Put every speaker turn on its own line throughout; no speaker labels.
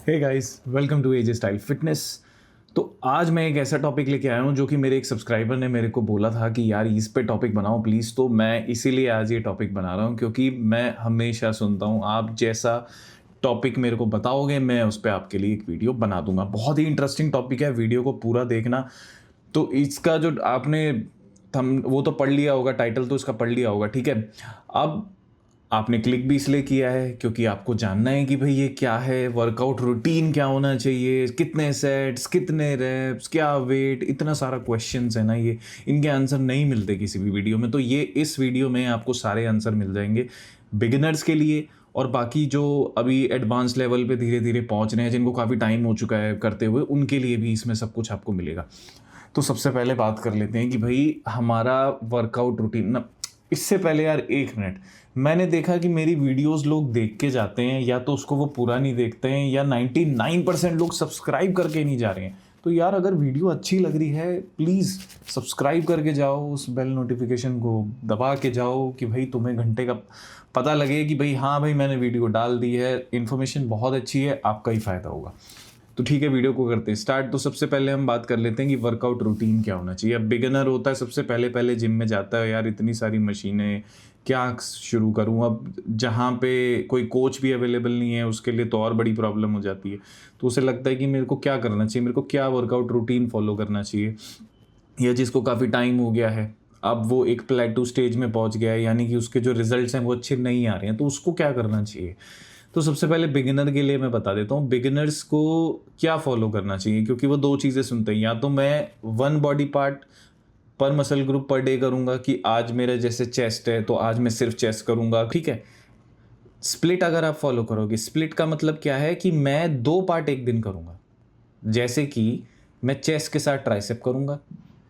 Hey guys, welcome to AJ style fitness. तो आज मैं एक ऐसा टॉपिक लेके आया हूँ जो कि मेरे एक सब्सक्राइबर ने मेरे को बोला था कि यार इस पे टॉपिक बनाओ प्लीज़। तो मैं इसीलिए आज ये टॉपिक बना रहा हूँ क्योंकि मैं हमेशा सुनता हूँ आप जैसा टॉपिक मेरे को बताओगे मैं उस पर आपके लिए एक वीडियो बना दूंगा। बहुत ही इंटरेस्टिंग टॉपिक है, वीडियो को पूरा देखना। तो इसका जो आपने थम वो तो पढ़ लिया होगा, टाइटल तो इसका पढ़ लिया होगा, ठीक है। अब आपने क्लिक भी इसलिए किया है क्योंकि आपको जानना है कि भाई ये क्या है, वर्कआउट रूटीन क्या होना चाहिए, कितने सेट्स, कितने रेप्स, क्या वेट, इतना सारा क्वेश्चंस है ना, ये इनके आंसर नहीं मिलते किसी भी वीडियो में। तो ये इस वीडियो में आपको सारे आंसर मिल जाएंगे बिगिनर्स के लिए और बाकी जो अभी एडवांस लेवल पे धीरे धीरे पहुंच रहे हैं, जिनको काफ़ी टाइम हो चुका है करते हुए, उनके लिए भी इसमें सब कुछ आपको मिलेगा। तो सबसे पहले बात कर लेते हैं कि भाई हमारा वर्कआउट रूटीन ना। इससे पहले यार एक मिनट, मैंने देखा कि मेरी वीडियोस लोग देख के जाते हैं, या तो उसको वो पूरा नहीं देखते हैं या 99% लोग सब्सक्राइब करके नहीं जा रहे हैं। तो यार अगर वीडियो अच्छी लग रही है प्लीज़ सब्सक्राइब करके जाओ, उस बेल नोटिफिकेशन को दबा के जाओ कि भाई तुम्हें घंटे का पता लगे कि भाई हाँ भाई मैंने वीडियो डाल दी है, इन्फॉर्मेशन बहुत अच्छी है, आपका ही फ़ायदा होगा। तो ठीक है, वीडियो को करते हैं स्टार्ट। तो सबसे पहले हम बात कर लेते हैं कि वर्कआउट रूटीन क्या होना चाहिए। अब बिगिनर होता है, सबसे पहले पहले जिम में जाता है, यार इतनी सारी मशीनें क्या शुरू करूं। अब जहाँ पे कोई कोच भी अवेलेबल नहीं है उसके लिए तो और बड़ी प्रॉब्लम हो जाती है। तो उसे लगता है कि मेरे को क्या करना चाहिए, मेरे को क्या वर्कआउट रूटीन फॉलो करना चाहिए। या जिसको काफ़ी टाइम हो गया है, अब वो एक प्लेटू स्टेज में पहुंच गया है, यानी कि उसके जो रिजल्ट्स हैं वो अच्छे नहीं आ रहे हैं, तो उसको क्या करना चाहिए। तो सबसे पहले बिगिनर के लिए मैं बता देता हूँ बिगिनर्स को क्या फॉलो करना चाहिए, क्योंकि वो दो चीज़ें सुनते हैं। या तो मैं वन बॉडी पार्ट पर मसल ग्रुप पर डे करूँगा कि आज मेरे जैसे चेस्ट है तो आज मैं सिर्फ चेस्ट करूँगा, ठीक है। स्प्लिट अगर आप फॉलो करोगे, स्प्लिट का मतलब क्या है कि मैं दो पार्ट एक दिन करूँगा। जैसे कि मैं चेस्ट के साथ ट्राइसेप करूँगा,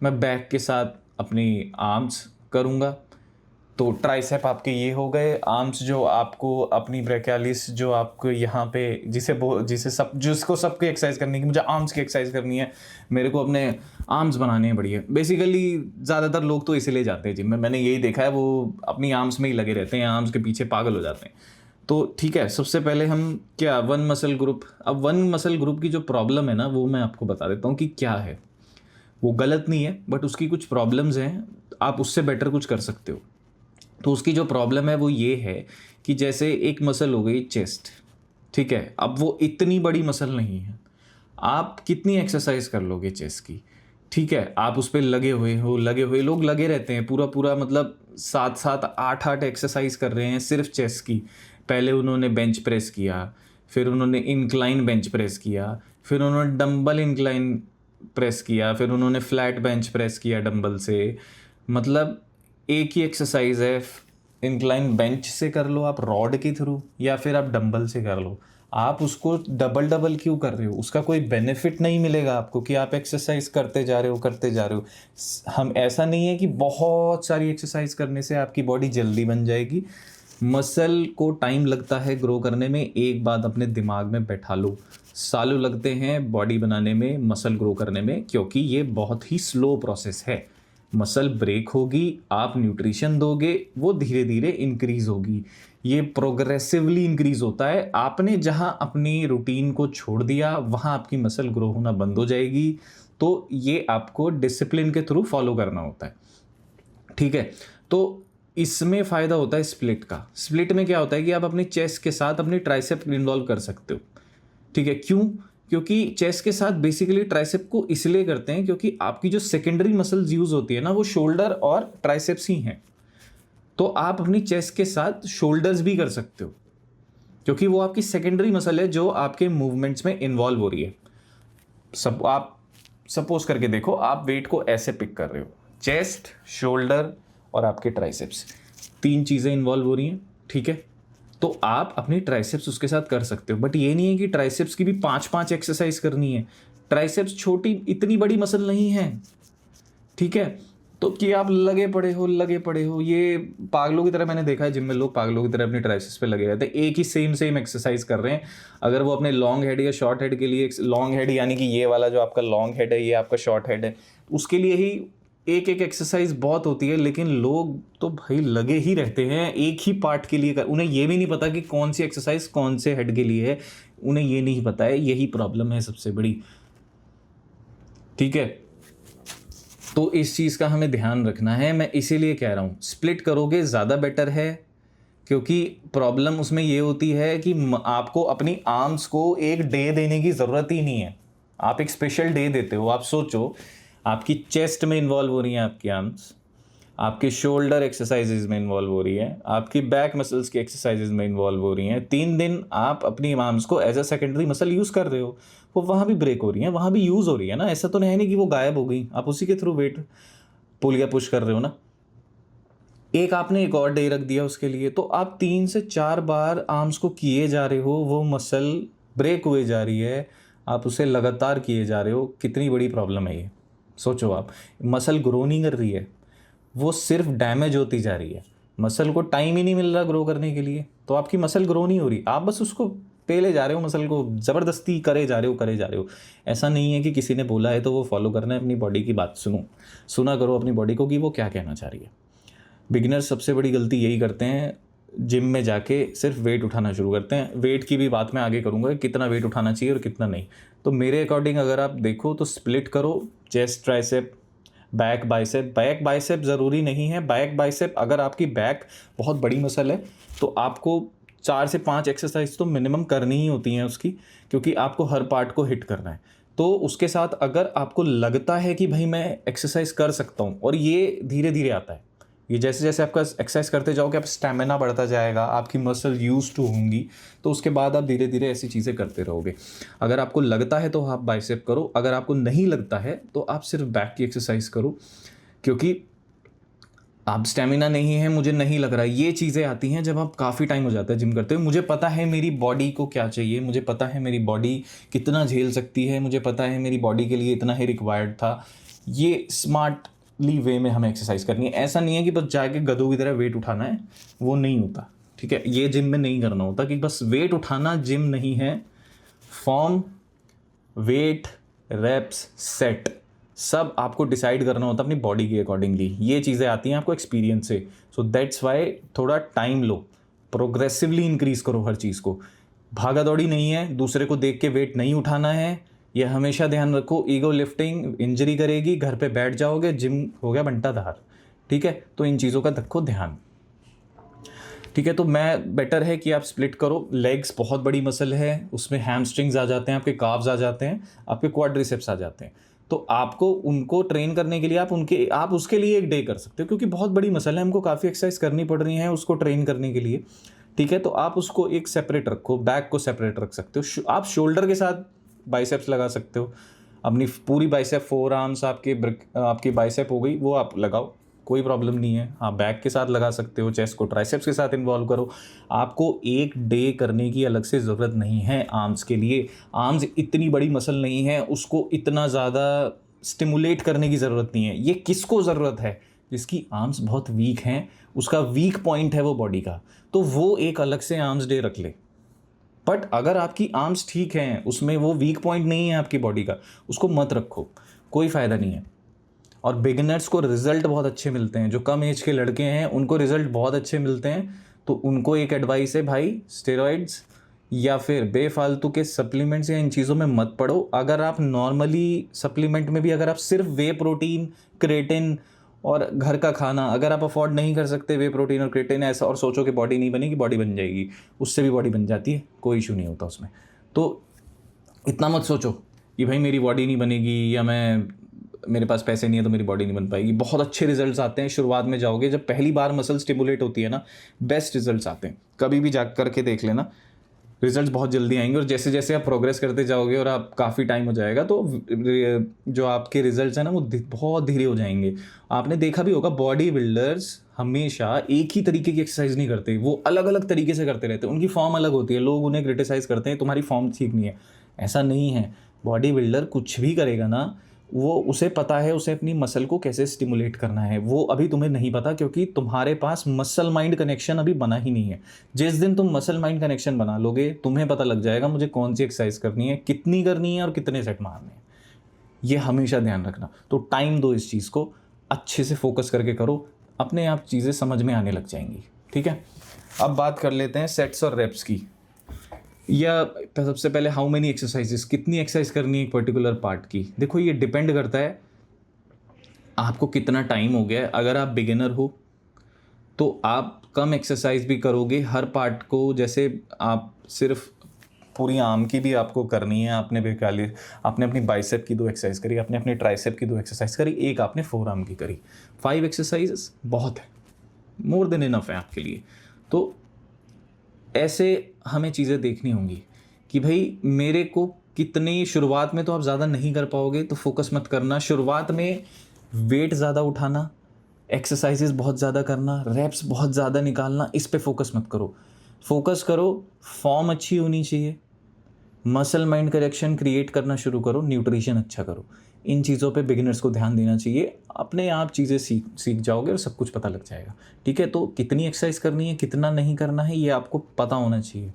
मैं बैक के साथ अपनी आर्म्स करूँगा। तो ट्राइसेप आपके ये हो गए, आर्म्स जो आपको अपनी ब्रैकियालिस जो आपको यहाँ पे जिसको सबकी एक्सरसाइज करनी है कि मुझे आर्म्स की एक्सरसाइज करनी है, मेरे को अपने आर्म्स बनाने हैं बढ़िया। बेसिकली ज़्यादातर लोग तो इसीलिए जाते हैं जिम में, मैंने यही देखा है, वो अपनी आर्म्स में ही लगे रहते हैं, आर्म्स के पीछे पागल हो जाते हैं। तो ठीक है, सबसे पहले हम क्या वन मसल ग्रुप। अब वन मसल ग्रुप की जो प्रॉब्लम है ना वो मैं आपको बता देता हूँ कि क्या है। वो गलत नहीं है बट उसकी कुछ प्रॉब्लम्स हैं, आप उससे बेटर कुछ कर सकते हो। तो उसकी जो प्रॉब्लम है वो ये है कि जैसे एक मसल हो गई चेस्ट, ठीक है। अब वो इतनी बड़ी मसल नहीं है, आप कितनी एक्सरसाइज कर लोगे चेस्ट की, ठीक है। आप उस पर लगे हुए लोग लगे रहते हैं पूरा पूरा, मतलब 7-7 8-8 एक्सरसाइज कर रहे हैं सिर्फ चेस्ट की। पहले उन्होंने बेंच प्रेस किया, फिर उन्होंने इंक्लाइन बेंच प्रेस किया, फिर उन्होंने डंबल इंक्लाइन प्रेस किया, फिर उन्होंने फ्लैट बेंच प्रेस किया डंबल से। मतलब एक ही एक्सरसाइज है, इंक्लाइन बेंच से कर लो आप रॉड के थ्रू, या फिर आप डंबल से कर लो। आप उसको डबल डबल क्यों कर रहे हो, उसका कोई बेनिफिट नहीं मिलेगा आपको कि आप एक्सरसाइज करते जा रहे हो। हम ऐसा नहीं है कि बहुत सारी एक्सरसाइज करने से आपकी बॉडी जल्दी बन जाएगी। मसल को टाइम लगता है ग्रो करने में, एक बात अपने दिमाग में बैठा लो, सालों लगते हैं बॉडी बनाने में, मसल ग्रो करने में, क्योंकि ये बहुत ही स्लो प्रोसेस है। मसल ब्रेक होगी, आप न्यूट्रिशन दोगे, वो धीरे धीरे इंक्रीज होगी, ये प्रोग्रेसिवली इंक्रीज होता है। आपने जहां अपनी रूटीन को छोड़ दिया वहां आपकी मसल ग्रो होना बंद हो जाएगी। तो ये आपको डिसिप्लिन के थ्रू फॉलो करना होता है, ठीक है। तो इसमें फ़ायदा होता है स्प्लिट का। स्प्लिट में क्या होता है कि आप अपनी चेस्ट के साथ अपनी ट्राइसेप इन्वॉल्व कर सकते हो, ठीक है। क्यों? क्योंकि चेस्ट के साथ बेसिकली ट्राइसेप को इसलिए करते हैं क्योंकि आपकी जो सेकेंडरी मसल्स यूज होती है ना वो शोल्डर और ट्राइसेप्स ही हैं। तो आप अपनी चेस्ट के साथ शोल्डर्स भी कर सकते हो क्योंकि वो आपकी सेकेंडरी मसल है जो आपके मूवमेंट्स में इन्वॉल्व हो रही है। सब आप सपोज करके देखो, आप वेट को ऐसे पिक कर रहे हो, चेस्ट, शोल्डर और आपके ट्राइसेप्स, तीन चीज़ें इन्वॉल्व हो रही हैं, ठीक है। तो आप अपनी ट्राइसेप्स उसके साथ कर सकते हो, बट ये नहीं है कि ट्राइसेप्स की भी 5-5 एक्सरसाइज करनी है। ट्राइसेप्स छोटी, इतनी बड़ी मसल नहीं है, ठीक है। तो कि आप लगे पड़े हो, ये पागलों की तरह मैंने देखा है जिम में, लोग पागलों की तरह अपनी ट्राइसेप्स पे लगे रहते हैं, एक ही सेम एक्सरसाइज कर रहे हैं। अगर वो अपने लॉन्ग हेड या शॉर्ट हेड के लिए, लॉन्ग हेड यानी कि ये वाला जो आपका लॉन्ग हेड है, ये आपका शॉर्ट हेड है, उसके लिए ही एक एक्सरसाइज बहुत होती है। लेकिन लोग तो भाई लगे ही रहते हैं एक ही पार्ट के लिए उन्हें ये भी नहीं पता कि कौन सी एक्सरसाइज कौन से हेड के लिए है। उन्हें ये नहीं पता है, यही प्रॉब्लम है सबसे बड़ी। ठीक है, तो इस चीज़ का हमें ध्यान रखना है। मैं इसीलिए कह रहा हूँ स्प्लिट करोगे ज़्यादा बेटर है, क्योंकि प्रॉब्लम उसमें ये होती है कि आपको अपनी आर्म्स को एक डे देने की ज़रूरत ही नहीं है, आप एक स्पेशल डे देते हो। आप सोचो, आपकी चेस्ट में इन्वॉल्व हो रही हैं आपकी आर्म्स, आपके शोल्डर एक्सरसाइजेज में इन्वॉल्व हो रही है, आपकी बैक मसल्स की एक्सरसाइजेज में इन्वॉल्व हो रही हैं। 3 दिन आप अपनी आर्म्स को as a secondary muscle use कर रहे हो, वो वहाँ भी ब्रेक हो रही है, वहाँ भी यूज़ हो रही है ना। ऐसा तो नहीं कि वो गायब हो गई, आप उसी के थ्रू वेट पुल या पुश कर रहे हो ना। एक आपने एक और डे रख दिया उसके लिए, तो आप 3 से 4 बार आर्म्स को किए जा रहे हो, वो मसल ब्रेक हुए जा रही है, आप उसे लगातार किए जा रहे हो। कितनी बड़ी प्रॉब्लम है ये, सोचो आप। मसल ग्रो नहीं कर रही है, वो सिर्फ डैमेज होती जा रही है। मसल को टाइम ही नहीं मिल रहा ग्रो करने के लिए, तो आपकी मसल ग्रो नहीं हो रही, आप बस उसको पेले जा रहे हो, मसल को ज़बरदस्ती करे जा रहे हो। ऐसा नहीं है कि किसी ने बोला है तो वो फॉलो करना है। अपनी बॉडी की बात सुना करो अपनी बॉडी को कि वो क्या कहना चाह रही है। बिगिनर्स सबसे बड़ी गलती यही करते हैं, जिम में जाके सिर्फ वेट उठाना शुरू करते हैं। वेट की भी बात मैं आगे करूँगा, कितना वेट उठाना चाहिए और कितना नहीं। तो मेरे अकॉर्डिंग अगर आप देखो तो स्प्लिट करो, chest tricep, back bicep. Back bicep ज़रूरी नहीं है, बैक बाइसेप अगर आपकी बैक बहुत बड़ी मसल है तो आपको 4 से 5 एक्सरसाइज तो मिनिमम करनी ही होती हैं उसकी, क्योंकि आपको हर पार्ट को हिट करना है। तो उसके साथ अगर आपको लगता है कि भाई मैं एक्सरसाइज कर सकता हूँ, और ये धीरे धीरे आता है, ये जैसे जैसे आपका एक्सरसाइज करते जाओगे आप स्टैमिना बढ़ता जाएगा, आपकी मसल यूज टू होंगी, तो उसके बाद आप धीरे धीरे ऐसी चीज़ें करते रहोगे। अगर आपको लगता है तो आप बाइसेप करो, अगर आपको नहीं लगता है तो आप सिर्फ बैक की एक्सरसाइज करो, क्योंकि आप स्टैमिना नहीं है, मुझे नहीं लग रहा है। ये चीज़ें आती हैं जब आप काफ़ी टाइम हो जाता है जिम करते हुए। मुझे पता है मेरी बॉडी को क्या चाहिए, मुझे पता है मेरी बॉडी कितना झेल सकती है, मुझे पता है मेरी बॉडी के लिए इतना ही रिक्वायर्ड था। ये स्मार्टली वे में हमें एक्सरसाइज करनी है। ऐसा नहीं है कि बस जाके गधों की तरह वेट उठाना है, वो नहीं होता। ठीक है, ये जिम में नहीं करना होता कि बस वेट उठाना जिम नहीं है। फॉर्म, वेट, रेप्स, सेट सब आपको डिसाइड करना होता है अपनी बॉडी के अकॉर्डिंगली। ये चीज़ें आती हैं आपको एक्सपीरियंस से। सो दैट्स वाई थोड़ा टाइम लो, प्रोग्रेसिवली इंक्रीज़ करो हर चीज़ को। भागा दौड़ी नहीं है, दूसरे को देख के वेट नहीं उठाना है, ये हमेशा ध्यान रखो। ईगो लिफ्टिंग इंजरी करेगी, घर पे बैठ जाओगे, जिम हो गया बंटा धार। ठीक है, तो इन चीज़ों का रखो ध्यान। ठीक है, तो मैं बेटर है कि आप स्प्लिट करो। लेग्स बहुत बड़ी मसल है, उसमें हैमस्ट्रिंग्स आ जाते हैं, आपके काव्स आ जाते हैं, आपके क्वाड्रिसेप्स आ जाते हैं। तो आपको उनको ट्रेन करने के लिए आप उसके लिए एक डे कर सकते हो, क्योंकि बहुत बड़ी मसल है, हमको काफ़ी एक्सरसाइज करनी पड़ रही है उसको ट्रेन करने के लिए। ठीक है, तो आप उसको एक सेपरेट रखो, बैक को सेपरेट रख सकते हो। आप शोल्डर के साथ बाइसेप्स लगा सकते हो, अपनी पूरी बाइसेप, 4 आर्म्स आपकी बाइसेप हो गई, वो आप लगाओ, कोई प्रॉब्लम नहीं है। आप बैक के साथ लगा सकते हो, चेस्ट को ट्राइसेप्स के साथ इन्वॉल्व करो। आपको एक डे करने की अलग से ज़रूरत नहीं है आर्म्स के लिए। आर्म्स इतनी बड़ी मसल नहीं है, उसको इतना ज़्यादा स्टिमुलेट करने की ज़रूरत नहीं है। ये किसको ज़रूरत है? जिसकी आर्म्स बहुत वीक हैं, उसका वीक पॉइंट है वो बॉडी का, तो वो एक अलग से आर्म्स डे रख ले। बट अगर आपकी आर्म्स ठीक हैं, उसमें वो वीक पॉइंट नहीं है आपकी बॉडी का, उसको मत रखो, कोई फ़ायदा नहीं है। और बिगिनर्स को रिज़ल्ट बहुत अच्छे मिलते हैं, जो कम एज के लड़के हैं उनको रिज़ल्ट बहुत अच्छे मिलते हैं। तो उनको एक एडवाइस है, भाई स्टेरॉइड्स या फिर बेफालतू के सप्लीमेंट्स या इन चीज़ों में मत पड़ो। अगर आप नॉर्मली सप्लीमेंट में भी अगर आप सिर्फ वे प्रोटीन, क्रेटिन और घर का खाना अगर आप अफोर्ड नहीं कर सकते, वे प्रोटीन और क्रेटिन ऐसा, और सोचो कि बॉडी नहीं बनेगी, बॉडी बन जाएगी, उससे भी बॉडी बन जाती है, कोई इशू नहीं होता उसमें। तो इतना मत सोचो कि भाई मेरी बॉडी नहीं बनेगी या मेरे पास पैसे नहीं है तो मेरी बॉडी नहीं बन पाएगी। बहुत अच्छे रिजल्ट्स आते हैं शुरुआत में, जाओगे जब पहली बार मसल स्टिमुलेट होती है ना, बेस्ट रिजल्ट्स आते हैं। कभी भी जा करके देख लेना, रिजल्ट्स बहुत जल्दी आएंगे। और जैसे जैसे आप प्रोग्रेस करते जाओगे और आप काफ़ी टाइम हो जाएगा तो जो आपके रिजल्ट्स हैं ना वो बहुत धीरे हो जाएंगे। आपने देखा भी होगा, बॉडी बिल्डर्स हमेशा एक ही तरीके की एक्सरसाइज नहीं करते, वो अलग अलग तरीके से करते रहते हैं, उनकी फॉर्म अलग होती है। लोग उन्हें क्रिटिसाइज़ करते हैं, तुम्हारी फॉर्म ठीक नहीं है। ऐसा नहीं है, बॉडी बिल्डर कुछ भी करेगा ना, वो उसे पता है उसे अपनी मसल को कैसे स्टिमुलेट करना है। वो अभी तुम्हें नहीं पता, क्योंकि तुम्हारे पास मसल माइंड कनेक्शन अभी बना ही नहीं है। जिस दिन तुम मसल माइंड कनेक्शन बना लोगे, तुम्हें पता लग जाएगा मुझे कौन सी एक्सरसाइज करनी है, कितनी करनी है और कितने सेट मारने हैं। ये हमेशा ध्यान रखना। तो टाइम दो इस चीज़ को, अच्छे से फोकस करके करो, अपने आप चीज़ें समझ में आने लग जाएंगी। ठीक है, अब बात कर लेते हैं सेट्स और रेप्स की। या सबसे पहले हाउ मेनी एक्सरसाइजेस, कितनी एक्सरसाइज करनी है एक पर्टिकुलर पार्ट की। देखो ये डिपेंड करता है आपको कितना टाइम हो गया है। अगर आप बिगिनर हो तो आप कम एक्सरसाइज भी करोगे हर पार्ट को। जैसे आप सिर्फ पूरी आर्म की भी आपको करनी है, आपने बेकाली आपने अपनी बाइसेप की 2 एक्सरसाइज करी, आपने अपनी ट्राइसेप की 2 एक्सरसाइज करी, एक आपने फोर आर्म की करी, 5 एक्सरसाइजेस बहुत है, मोर देन इनफ है आपके लिए। तो ऐसे हमें चीज़ें देखनी होंगी कि भाई मेरे को कितनी, शुरुआत में तो आप ज़्यादा नहीं कर पाओगे तो फोकस मत करना। शुरुआत में वेट ज़्यादा उठाना, एक्सरसाइजेस बहुत ज़्यादा करना, रेप्स बहुत ज़्यादा निकालना, इस पे फोकस मत करो। फोकस करो फॉर्म अच्छी होनी चाहिए, मसल माइंड करेक्शन क्रिएट करना शुरू करो, न्यूट्रिशन अच्छा करो। इन चीज़ों पे बिगिनर्स को ध्यान देना चाहिए। अपने आप चीज़ें सीख जाओगे और सब कुछ पता लग जाएगा। ठीक है, तो कितनी एक्सरसाइज करनी है, कितना नहीं करना है, ये आपको पता होना चाहिए।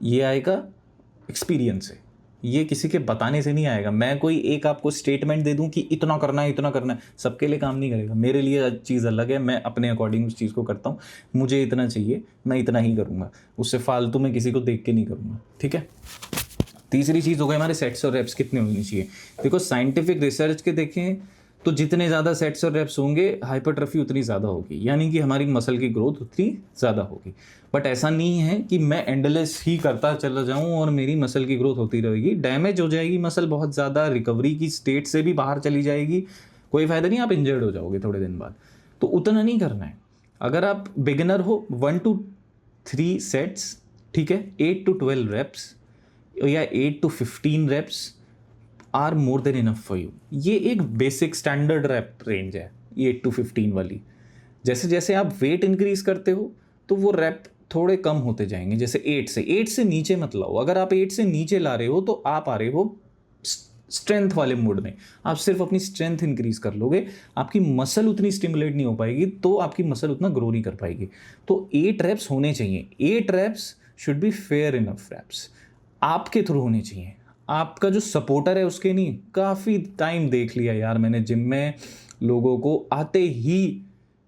ये आएगा एक्सपीरियंस से, ये किसी के बताने से नहीं आएगा। मैं कोई एक आपको स्टेटमेंट दे दूं कि इतना करना है, इतना करना है, सबके लिए काम नहीं करेगा। मेरे लिए चीज़ अलग है, मैं अपने अकॉर्डिंग उस चीज़ को करता हूँ। मुझे इतना चाहिए, मैं इतना ही करूँगा, उससे फालतू में किसी को देख के नहीं करूँगा। ठीक है, तीसरी चीज़ हो गई हमारे सेट्स और रेप्स कितने होनी चाहिए। देखो साइंटिफिक रिसर्च के देखें तो जितने ज़्यादा सेट्स और रेप्स होंगे हाइपरट्रफी उतनी ज़्यादा होगी, यानी कि हमारी मसल की ग्रोथ उतनी ज़्यादा होगी। बट ऐसा नहीं है कि मैं एंडलेस ही करता चला जाऊं और मेरी मसल की ग्रोथ होती रहेगी। डैमेज हो जाएगी मसल बहुत ज़्यादा, रिकवरी की स्टेट से भी बाहर चली जाएगी, कोई फ़ायदा नहीं, आप इंजर्ड हो जाओगे थोड़े दिन बाद। तो उतना नहीं करना है। अगर आप बिगिनर हो 1 to 3 सेट्स, ठीक है, 8 to 12 रेप्स या 8 to 15 reps are more than enough for you. ये एक बेसिक स्टैंडर्ड रैप रेंज है 8 to 15 वाली। जैसे जैसे आप वेट इंक्रीज करते हो तो वो रैप थोड़े कम होते जाएंगे। जैसे 8 से नीचे मत लाओ। अगर आप 8 से नीचे ला रहे हो तो आप आ रहे हो स्ट्रेंथ वाले मोड में, आप सिर्फ अपनी स्ट्रेंथ इंक्रीज कर लोगे, आपकी मसल उतनी स्टिमुलेट नहीं हो पाएगी, तो आपकी मसल उतना ग्रो नहीं कर पाएगी। तो 8 रेप्स होने चाहिए। 8 reps should be fair enough reps, आपके थ्रू होने चाहिए, आपका जो सपोर्टर है उसके नहीं। काफ़ी टाइम देख लिया यार मैंने जिम में लोगों को आते ही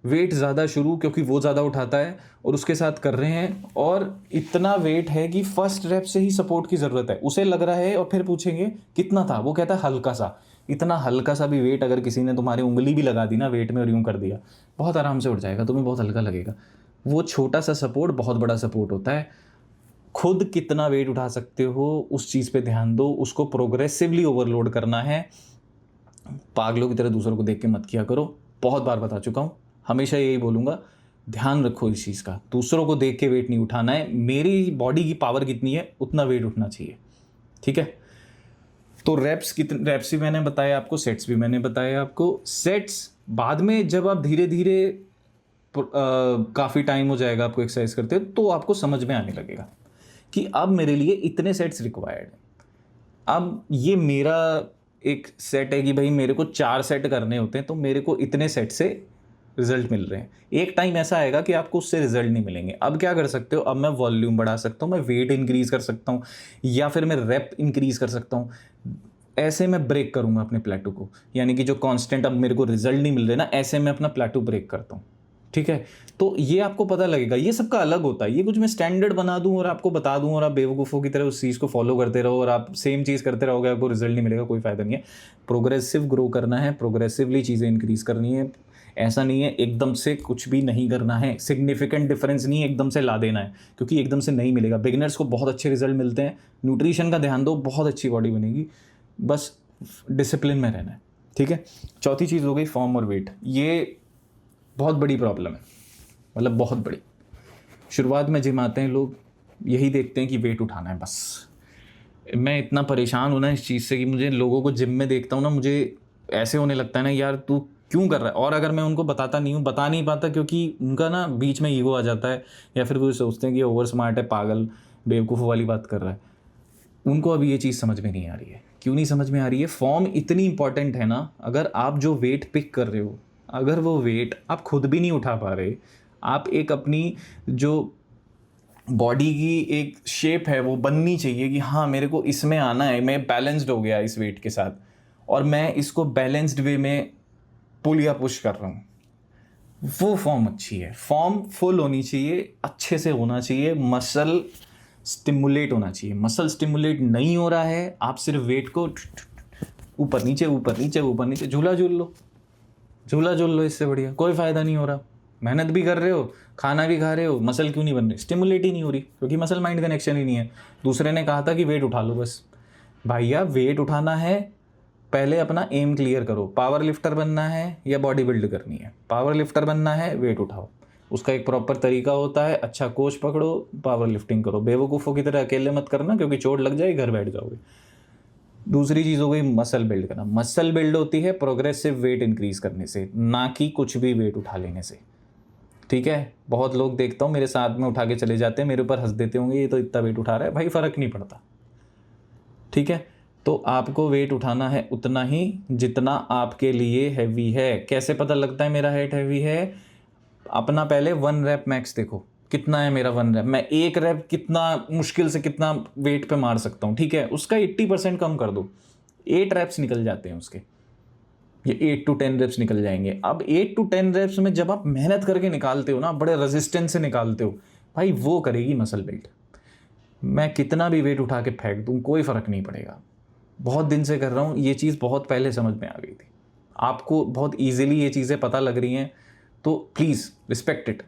वेट ज़्यादा शुरू, क्योंकि वो ज़्यादा उठाता है और उसके साथ कर रहे हैं, और इतना वेट है कि फर्स्ट रेप से ही सपोर्ट की ज़रूरत है, उसे लग रहा है। और फिर पूछेंगे कितना था, वो कहता है हल्का सा। इतना हल्का सा भी वेट अगर किसी ने तुम्हारी उंगली भी लगा दी ना वेट में और यूँ कर दिया, बहुत आराम से उठ जाएगा, तुम्हें बहुत हल्का लगेगा। वो छोटा सा सपोर्ट बहुत बड़ा सपोर्ट होता है। खुद कितना वेट उठा सकते हो उस चीज़ पे ध्यान दो, उसको प्रोग्रेसिवली ओवरलोड करना है। पागलों की तरह दूसरों को देख के मत किया करो। बहुत बार बता चुका हूँ, हमेशा यही बोलूँगा, ध्यान रखो इस चीज़ का। दूसरों को देख के वेट नहीं उठाना है, मेरी बॉडी की पावर कितनी है उतना वेट उठना चाहिए। ठीक है, तो रेप्स भी मैंने बताया आपको, सेट्स भी मैंने बताया आपको। सेट्स बाद में जब आप धीरे धीरे काफ़ी टाइम हो जाएगा आपको एक्सरसाइज करते तो आपको समझ में आने लगेगा कि अब मेरे लिए इतने सेट्स रिक्वायर्ड है। अब ये मेरा एक सेट है कि भाई मेरे को 4 सेट करने होते हैं, तो मेरे को इतने सेट से रिजल्ट मिल रहे हैं। एक टाइम ऐसा आएगा कि आपको उससे रिजल्ट नहीं मिलेंगे। अब क्या कर सकते हो, अब मैं वॉल्यूम बढ़ा सकता हूँ, मैं वेट इंक्रीज कर सकता हूँ, या फिर मैं रेप इंक्रीज कर सकता हूँ। ऐसे मैं ब्रेक करूँगा अपने प्लेटो को, यानी कि जो कांस्टेंट अब मेरे को रिजल्ट नहीं मिल रहे ना, ऐसे मैं अपना प्लेटो ब्रेक करता हूँ। ठीक है, तो ये आपको पता लगेगा। ये सबका अलग होता है, ये कुछ मैं स्टैंडर्ड बना दूं और आपको बता दूं और आप बेवकूफ़ों की तरह उस चीज़ को फॉलो करते रहो और आप सेम चीज़ करते रहोगे, आपको रिजल्ट नहीं मिलेगा, कोई फ़ायदा नहीं है। प्रोग्रेसिव ग्रो करना है, प्रोग्रेसिवली चीज़ें इंक्रीज़ करनी है। ऐसा नहीं है एकदम से कुछ भी नहीं करना है, सिग्निफिकेंट डिफरेंस नहीं एकदम से ला देना है, क्योंकि एकदम से नहीं मिलेगा। बिगिनर्स को बहुत अच्छे रिजल्ट मिलते हैं। न्यूट्रिशन का ध्यान दो, बहुत अच्छी बॉडी बनेगी, बस डिसिप्लिन में रहना है। ठीक है, चौथी चीज़ हो गई फॉर्म और वेट। ये बहुत बड़ी प्रॉब्लम है, मतलब बहुत बड़ी। शुरुआत में जिम आते हैं लोग, यही देखते हैं कि वेट उठाना है बस। मैं इतना परेशान हूँ ना इस चीज़ से कि मुझे लोगों को जिम में देखता हूँ ना, मुझे ऐसे होने लगता है ना, यार तू क्यों कर रहा है। और अगर मैं उनको बताता नहीं हूँ, बता नहीं पाता, क्योंकि उनका ना बीच में ईगो आ जाता है, या फिर वो सोचते हैं कि ओवर स्मार्ट है, पागल बेवकूफ़ वाली बात कर रहा है। उनको अभी ये चीज़ समझ में नहीं आ रही है। क्यों नहीं समझ में आ रही है? फॉर्म इतनी इंपॉर्टेंट है ना। अगर आप जो वेट पिक कर रहे हो, अगर वो वेट आप खुद भी नहीं उठा पा रहे, आप एक अपनी जो बॉडी की एक शेप है वो बननी चाहिए कि हाँ मेरे को इसमें आना है, मैं बैलेंस्ड हो गया इस वेट के साथ और मैं इसको बैलेंस्ड वे में पुल या पुश कर रहा हूँ, वो फॉर्म अच्छी है। फॉर्म फुल होनी चाहिए, अच्छे से होना चाहिए, मसल स्टिमुलेट होना चाहिए। मसल स्टिमुलेट नहीं हो रहा है, आप सिर्फ वेट को ऊपर नीचे ऊपर नीचे ऊपर नीचे झूला झूल लो, झूला झूल लो, इससे बढ़िया कोई फ़ायदा नहीं हो रहा। मेहनत भी कर रहे हो, खाना भी खा रहे हो, मसल क्यों नहीं बन रही? स्टिमुलेट ही नहीं हो रही, क्योंकि मसल माइंड कनेक्शन ही नहीं है। दूसरे ने कहा था कि वेट उठा लो, बस भैया वेट उठाना है, पहले अपना एम क्लियर करो। पावर लिफ्टर बनना है या बॉडी बिल्ड करनी है? पावर लिफ्टर बनना है, वेट उठाओ, उसका एक प्रॉपर तरीका होता है। अच्छा कोच पकड़ो, पावर लिफ्टिंग करो। बेवकूफ़ों की तरह अकेले मत करना, क्योंकि चोट लग जाए घर बैठ जाओगे। दूसरी चीज़ हो गई मसल बिल्ड करना। मसल बिल्ड होती है प्रोग्रेसिव वेट इंक्रीज करने से, ना कि कुछ भी वेट उठा लेने से, ठीक है। बहुत लोग देखता हूँ मेरे साथ में उठा के चले जाते हैं, मेरे ऊपर हंस देते होंगे ये तो इतना वेट उठा रहा है, भाई फ़र्क नहीं पड़ता, ठीक है। तो आपको वेट उठाना है उतना ही जितना आपके लिए हैवी है। कैसे पता लगता है मेरा वेट हैवी है? अपना पहले 1 रैप मैक्स देखो, कितना है मेरा 1 रैप। मैं 1 रैप कितना मुश्किल से कितना वेट पे मार सकता हूँ, ठीक है। उसका 80% कम कर दो, 8 रैप्स निकल जाते हैं उसके, ये 8 to 10 रेप्स निकल जाएंगे। अब 8 to 10 रेप्स में जब आप मेहनत करके निकालते हो ना, बड़े रेजिस्टेंस से निकालते हो, भाई वो करेगी मसल बिल्ड। मैं कितना भी वेट उठा के फेंक दूँ कोई फ़र्क नहीं पड़ेगा। बहुत दिन से कर रहा हूँ, ये चीज़ बहुत पहले समझ में आ गई थी। आपको बहुत ईजिली ये चीज़ें पता लग रही हैं, तो प्लीज़ रिस्पेक्ट इट।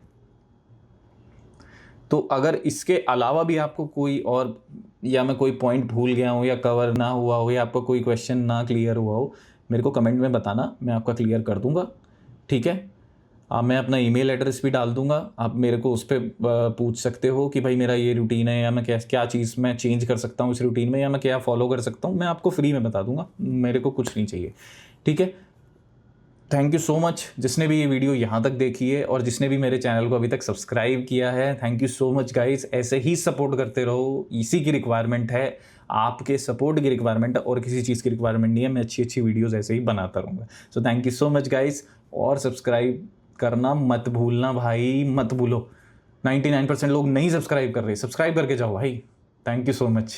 तो अगर इसके अलावा भी आपको कोई और, या मैं कोई पॉइंट भूल गया हूँ या कवर ना हुआ हो या आपका कोई क्वेश्चन ना क्लियर हुआ हो, मेरे को कमेंट में बताना, मैं आपका क्लियर कर दूंगा, ठीक है। मैं अपना ईमेल एड्रेस भी डाल दूंगा, आप मेरे को उस पर पूछ सकते हो कि भाई मेरा ये रूटीन है, या मैं क्या चीज़ मैं चेंज कर सकता हूँ इस रूटीन में, या मैं क्या फॉलो कर सकता हूँ, मैं आपको फ्री में बता दूंगा, मेरे को कुछ नहीं चाहिए, ठीक है। थैंक यू सो मच जिसने भी ये वीडियो यहाँ तक देखी है और जिसने भी मेरे चैनल को अभी तक सब्सक्राइब किया है। Thank you so much guys, ऐसे ही सपोर्ट करते रहो, इसी की रिक्वायरमेंट है, आपके सपोर्ट की रिक्वायरमेंट है, और किसी चीज़ की रिक्वायरमेंट नहीं है। मैं अच्छी अच्छी वीडियोस ऐसे ही बनाता रहूँगा। So thank you so much guys, और सब्सक्राइब करना मत भूलना भाई, मत भूलो। 99% लोग नहीं सब्सक्राइब कर रहे, सब्सक्राइब करके जाओ भाई। Thank you so much.